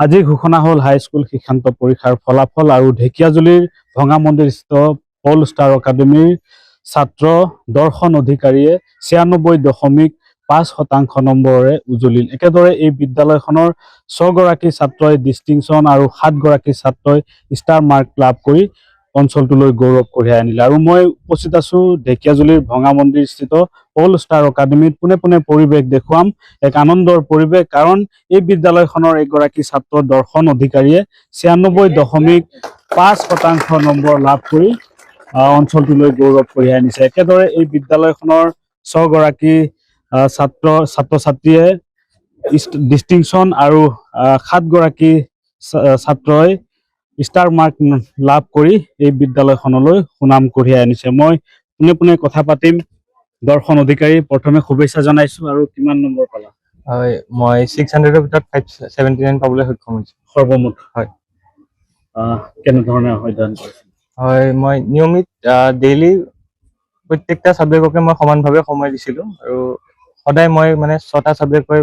আজি ঘোষণা হল হাইস্কুল শিক্ষান্ত পৰীক্ষাৰ ফলাফল আৰু ঢেকিয়াজুলিৰ ভঙা মন্দিৰস্থিত পল ষ্টাৰ একাডেমীৰ ছাত্ৰ দৰ্শন অধিকাৰীয়ে 96.5% নম্বৰেৰে উজলিল। একেদৰে এই বিদ্যালয়খনৰ 6 গৰাকী ছাত্ৰই ডিষ্টিংশ্যন আৰু 7 গৰাকী ছাত্ৰই ষ্টাৰ মাৰ্ক লাভ কৰি অঞ্চলটোলৈ গৌৰৱ কঢ়িয়াই আনিলে। আৰু মই উপস্থিত আছো ঢেকিয়াজুলিৰ ভঙা মন্দিৰস্থিত পল ষ্টাৰ একাডেমীত। পোনে পোনে পৰিৱেশ দেখুৱাম, এক আনন্দৰ পৰিৱেশ, কাৰণ এই বিদ্যালয়খনৰ এগৰাকী ছাত্ৰ দৰ্শন অধিকাৰীয়ে 96.5% নম্বৰ লাভ কৰি অঞ্চলটোলৈ গৌৰৱ কঢ়িয়াই আনিছে। একেদৰে এই বিদ্যালয়খনৰ 6 গৰাকী ছাত্ৰ ছাত্ৰীয়ে ডিষ্টিংশ্যন আৰু 7 গৰাকী ছাত্ৰই ষ্টাৰ মাৰ্ক লাভ কৰি এই বিদ্যালয়খনলৈ সুনাম কঢ়িয়াই আনিছে। মই পোনে পোনে কথা পাতিম দৰ্শন অধিকাৰী। প্ৰথমে শুভেচ্ছা জনাইছো। আৰু কিমান নম্বৰ পালা? হয়, মই 600ৰ ভিতৰত 579 পাবলৈ সক্ষম হৈছো সৰ্বমুঠ। হয়। কেনেধৰণে অধ্যয়ন কৰিছে? হয়, মই নিয়মিত ডেইলি প্ৰত্যেকটা ছাবজেক্টকে মই সমানভাৱে সময় দিছিলো আৰু সদায় মই মানে 6টা ছাবজেক্টকৈ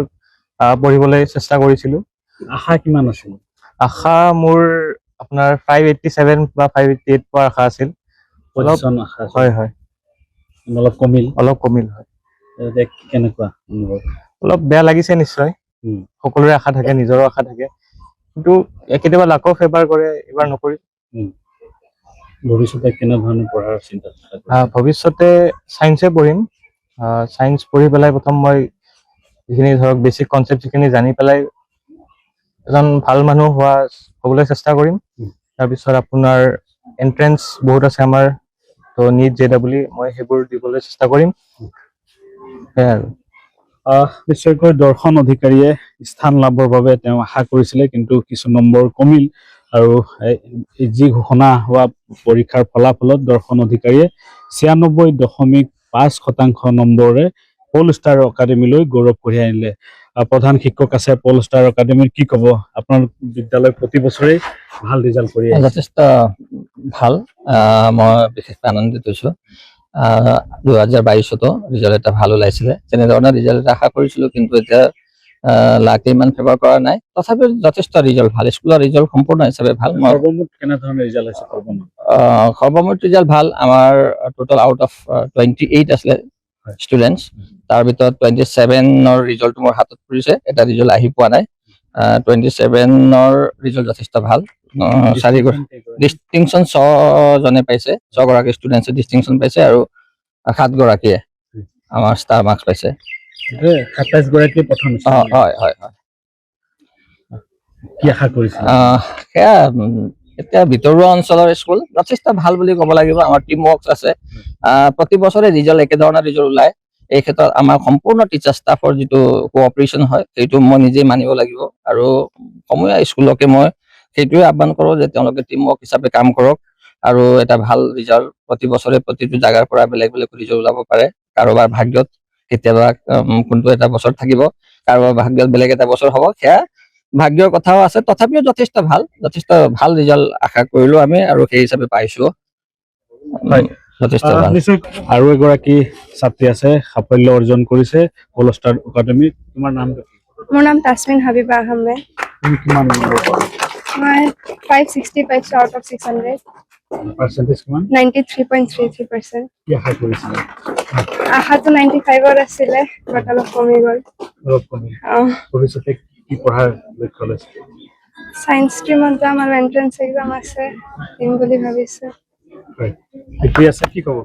পঢ়িবলৈ চেষ্টা কৰিছিলো। আশা কিমান আছিল? আশা মোৰ আপোনাৰ 587 বা 588 পোৱাৰ আশা আছিল। হয় হয়, অলপ কমিল। হয়। কেনেকুৱা অনুভৱ? অলপ বেয়া লাগিছে নিশ্চয়। সকলোৰে আশা থাকে, নিজৰো আশা থাকে, কিন্তু কেতিয়াবা লাকো ফেভাৰ কৰে, এবাৰ নকৰি। ভৱিষ্যতে কেনেধৰণে পঢ়াৰ চিন্তা? ভৱিষ্যতে চায়েন্সে পঢ়িম। চায়েন্স পঢ়ি পেলাই প্ৰথম মই যিখিনি ধৰক বেছিক কনচেপ্ট যিখিনি জানি পেলাই এজন ভাল মানুহ হ'বলৈ চেষ্টা কৰিম। তাৰপিছত আপোনাৰ এন্ট্ৰেন্স বহুত আছে আমাৰ, তো নিট JEE মই সেইবোৰ দিবলৈ চেষ্টা কৰিম। সেয়াই আৰু। নিশ্চয়কৈ দৰ্শন অধিকাৰীয়ে স্থান লাভৰ বাবে তেওঁ আশা কৰিছিলে, কিন্তু কিছু নম্বৰ কমিল। আৰু যি ঘোষণা হোৱা পৰীক্ষাৰ ফলাফলত দৰ্শন অধিকাৰীয়ে 96.5% নম্বৰেৰে পল ষ্টাৰ একাডেমীলৈ গৌৰৱ কঢ়িয়াই আনিলে। প্ৰধান শিক্ষক আছে পল ষ্টাৰ একাডেমীৰ, কি ক'ব? আপোনাৰ বিদ্যালয় প্ৰতি বছৰেই ভাল ৰিজাল্ট কৰি আহিছে। যথেষ্ট ভাল, মই বিশেষকৈ আনন্দিত হৈছোঁ। 2022তো ৰিজাল্ট এটা ভাল ওলাইছিলে, তেনেধৰণৰ ৰিজাল্ট এটা আশা কৰিছিলোঁ, কিন্তু এতিয়া লাকে ইমান ফেভাৰ কৰা নাই। তথাপিও যথেষ্ট ৰিজাল্ট ভাল, স্কুলৰ ৰিজাল্ট সম্পূৰ্ণ হিচাপে ভাল। সৰ্বমুঠ কেনেধৰণৰ ৰিজাল্ট আছে? সৰ্বমুঠ ৰিজাল্ট ভাল। আমাৰ টোটেল আউট অফ 28 আছিলে ষ্টুডেণ্টছ, তাৰ ভিতৰত 27ৰ ৰিজাল্টটো মোৰ হাতত পৰিছে, এটা ৰিজাল্ট আহি পোৱা নাই। 27ৰ ৰিজাল্ট যথেষ্ট ভাল। ডিষ্টিংশ্যন 6 জনে পাইছে, 6 গৰাকী ষ্টুডেণ্টছে ডিষ্টিংশ্যন পাইছে, আৰু 7 গৰাকীয়ে আমাৰ ষ্টাৰ মাৰ্কছ পাইছে। 27 গৰাকী প্ৰথম। হয় হয় হয়। কি আশা কৰিছে? সেয়া এতিয়া ভিতৰুৱা অঞ্চলৰ স্কুল যথেষ্ট ভাল বুলি ক'ব লাগিব। আমাৰ টিম ৱৰ্কছ আছে, প্ৰতি বছৰে ৰিজাল্ট একেধৰণৰ ৰিজাল্ট ওলায়। এই ক্ষেত্ৰত আমাৰ সম্পূৰ্ণ টিচাৰ ষ্টাফৰ যিটো কোঅপাৰেশ্যন হয়, সেইটো মই নিজেই মানিব লাগিব। আৰু সমূহীয়া স্কুলকে মই সেইটোৱে আহ্বান কৰোঁ যে তেওঁলোকে টিম ৱৰ্ক হিচাপে কাম কৰক, আৰু এটা ভাল ৰিজাল্ট প্ৰতি বছৰে প্ৰতিটো জাগাৰ পৰা বেলেগ বেলেগ ৰিজাল্ট ওলাব পাৰে। কাৰোবাৰ ভাগ্যত কেতিয়াবা কোনটো এটা বছৰ থাকিব, কাৰোবাৰ ভাগ্যত বেলেগ এটা বছৰ হ'ব, সেয়া ভাগ্যৰ কথাও আছে। তথাপিও যথেষ্ট ভাল ৰিজাল্ট আশা কৰিলো আমি, আৰু সেই হিচাপে পাইছো। যথেষ্ট ভাল। আৰু এগৰাকী ছাত্ৰী আছে, সাফল্য অৰ্জন কৰিছে পল ষ্টাৰ একাডেমী। তোমাৰ নামটো? মোৰ নাম তাসমিন হাবিবা আহমেদ। তুমি কিমান নম্বৰ পালা? মই 560 পাইছো আউট অফ 600। পাৰ্চেন্টেজ কিমান? 93.33%। কি আশা কৰিছিলা? আশাটো 95ৰ আছিলে, বাট অলপ কমি গ'ল। ভৱিষ্যতে কি পঢ়াৰ লক্ষ্য লৈছে? সায়েন্স ষ্ট্ৰীমত যাম আৰু এন্ট্ৰেন্স এক্সাম আছে, দিম বুলি ভাবিছো। ঠিকে আছে, কি ক'ব?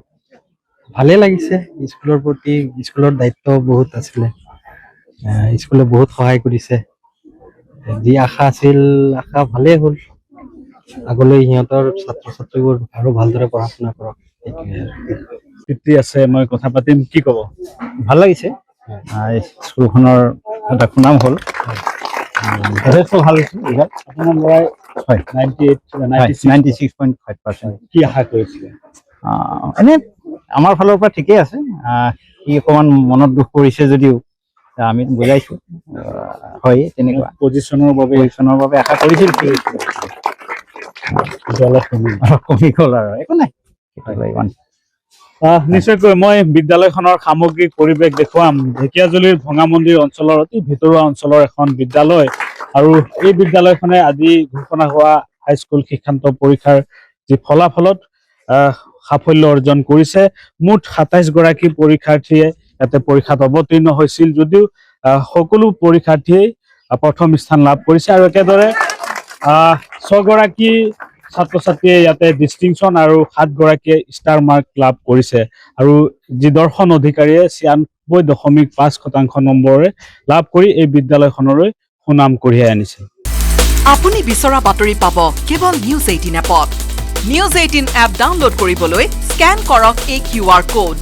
ভালে লাগিছে। স্কুলৰ প্ৰতি স্কুলৰ দায়িত্ব বহুত আছিলে, স্কুলে বহুত সহায় কৰিছে। যি আশা আছিল, আশা ভালেই হ'ল। আগলৈ সিহঁতৰ ছাত্ৰ ছাত্ৰীবোৰ আৰু ভালদৰে পঢ়া শুনা কৰক, পিতৃ আছে, মই কথা পাতিম, কি ক'ব? ভাল লাগিছে। স্কুলখনৰ এটা সুনাম হ'ল, যথেষ্ট ভাল হৈছে ৰিজাল্ট। আপোনাৰ ল'ৰাই 96.5%। কি আশা কৰিছিলে? এনে আমাৰ ফালৰ পৰা ঠিকেই আছে। সি অকণমান মনত দুখ কৰিছে যদিও আমি বুজাইছো, হয় তেনেকুৱা পজিশ্যনৰ বাবে আশা কৰিছিল, অলপ কমি গ'ল আৰু একো নাই। নিশ্চয়কৈ মই বিদ্যালয়খনৰ সামগ্ৰিক পৰিৱেশ দেখুৱাম। ঢেকিয়াজুলিৰ ভঙা মন্দিৰ অঞ্চলৰ অতি ভিতৰুৱা অঞ্চলৰ এখন বিদ্যালয় আৰু এই বিদ্যালয়খনে আজি ঘোষণা হোৱা হাইস্কুল শিক্ষান্ত পৰীক্ষাৰ যি ফলাফলত সাফল্য অৰ্জন কৰিছে। মুঠ ২৭ গৰাকী পৰীক্ষাৰ্থীয়ে ইয়াতে পৰীক্ষাত অৱতীৰ্ণ হৈছিল যদিও সকলো পৰীক্ষাৰ্থীয়ে প্ৰথম স্থান লাভ কৰিছে আৰু একেদৰে ৬ গৰাকী ছাত্ৰ ছাত্ৰীয়ে ইয়াতে ডিষ্টিংশ্যন আৰু ৭ গৰাকীয়ে ষ্টাৰ মাৰ্ক লাভ কৰিছে আৰু যি দৰ্শন অধিকাৰীয়ে ৯৬.৫% নম্বৰে লাভ কৰি এই বিদ্যালয়খনলৈ সুনাম কঢ়িয়াই আনিছে। আপুনি বিচৰা বাতৰি পাব কেৱল নিউজ 18 এপত। নিউজ 18 এপ ডাউনলোড কৰিবলৈ স্কেন কৰক এই QR কোড।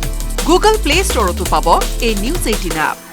গুগল প্লে ষ্টৰতো পাব এই নিউজ 18 এপ।